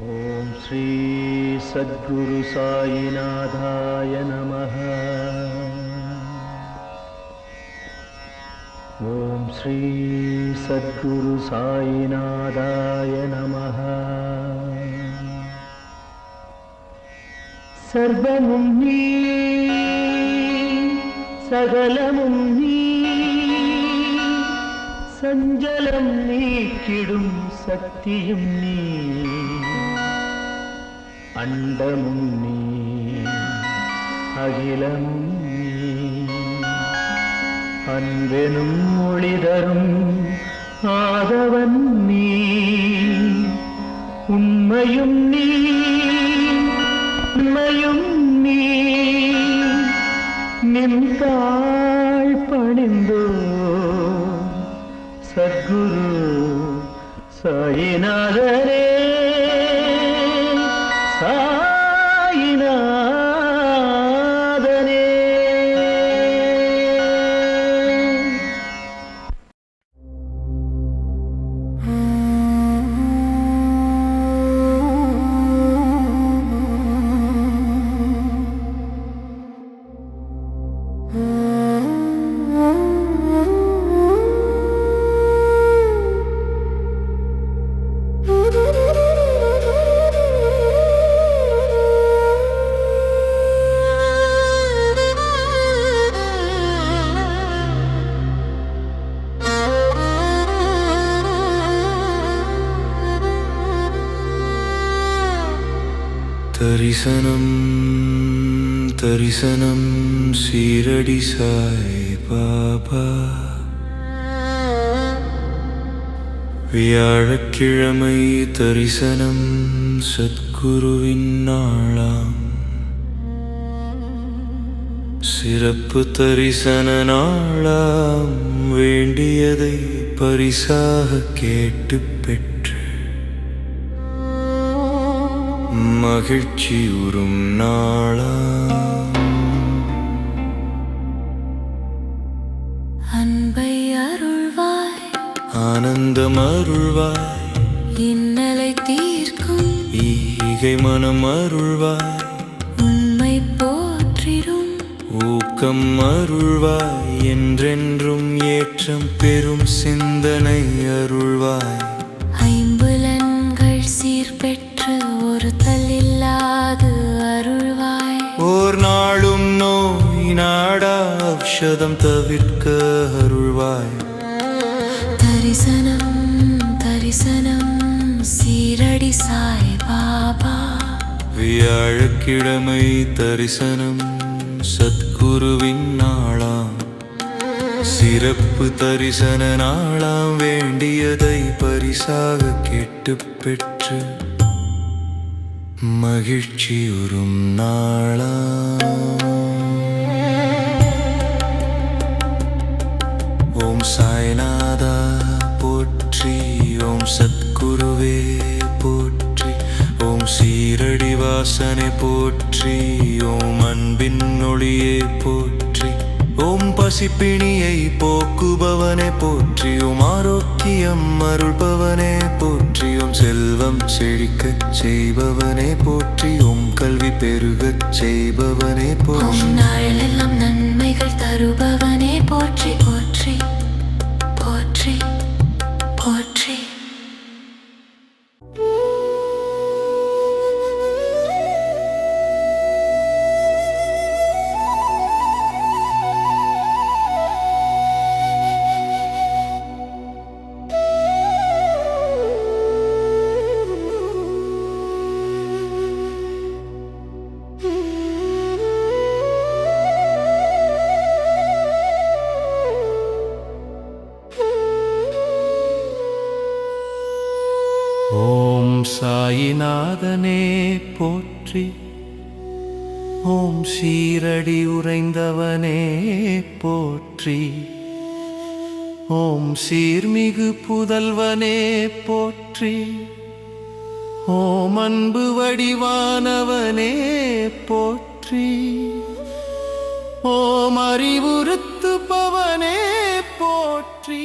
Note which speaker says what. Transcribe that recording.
Speaker 1: ஓம் ஸ்ரீ சத்குரு சாயிநாதாய நமः. ஓம் ஸ்ரீ சத்குரு சாயிநாதாய நமः. சர்வமும் நீ, சகலமும் நீ, சஞ்சலம் நீக்கிடும் சக்தியும் நீ, அண்டமும் நீ, அகிலமும் நீ, அன்பெனும் ஒளிதரும் ஆதவன் நீ, உண்மையும் நீ, உண்மையும் நீ, நின்றாள் பணிந்தோ சத்குரு சாயிநாதரே.
Speaker 2: தரிசனம் தரிசனம் சீரடி சாய் பாபா. வியாழக்கிழமை தரிசனம் சத்குருவின் நாளாம். சிறப்பு தரிசன நாளாம். வேண்டியதை பரிசாக கேட்டு பெற்று மகிழ்ச்சி உறும் நாளாம்.
Speaker 3: அன்பை அருள்வாய்,
Speaker 2: ஆனந்தம் அருள்வாய்,
Speaker 3: இன்னலை தீர்க்கும்
Speaker 2: ஈகை மனம் அருள்வாய்,
Speaker 3: உண்மை போற்றிடும்
Speaker 2: ஊக்கம் அருள்வாய், என்றென்றும் ஏற்றம் பெறும் சிந்தனை அருள்வாய்.
Speaker 3: ஐம்புலன்கள் சீர்பெற்று ஒருத்தல் இல்லாது அருள்வாய்.
Speaker 2: ஓர் நாளும் நோய் நாடா ஔஷதம் தவிர்க்க அருள்வாய்.
Speaker 3: தரிசனம் தரிசனம் சீரடி சாய் பாபா.
Speaker 2: வியாழக்கிழமை தரிசனம் சத்குருவின் நாளாம். சிறப்பு தரிசன நாளாம். வேண்டியதை பரிசாக கேட்டு பெற்று மகிழ்ச்சி உறும் நாளாம். ஓம் சாய்நாதா போற்றி, ஓம் சத்குருவே போற்றி, ஓம் சீரடி வாசனை போற்றி, ஓம் அன்பின் ஒளியே போற்றி, ஓம் பசிப்பிணியை போக்குபவனே போற்றி, ஓம் ஆரோக்கியம் அருள்பவனே போற்றி, ஓம் செல்வம் செழிக்கச் செய்பவனே போற்றி, ஓம் கல்வி பெருகச் செய்பவனே போற்றி,
Speaker 3: ஓம் நாளெல்லாம் நன்மைகள் தருபவனே போற்றி போற்றி போற்றி போற்றி.
Speaker 2: ஓம் சாயிநாதனே போற்றி, ஓம் சீரடி உறைந்தவனே போற்றி, ஓம் சீர்மிகு புதல்வனே போற்றி, ஓம் அன்பு வடிவானவனே போற்றி, ஓம் அறிவுறுத்துபவனே போற்றி.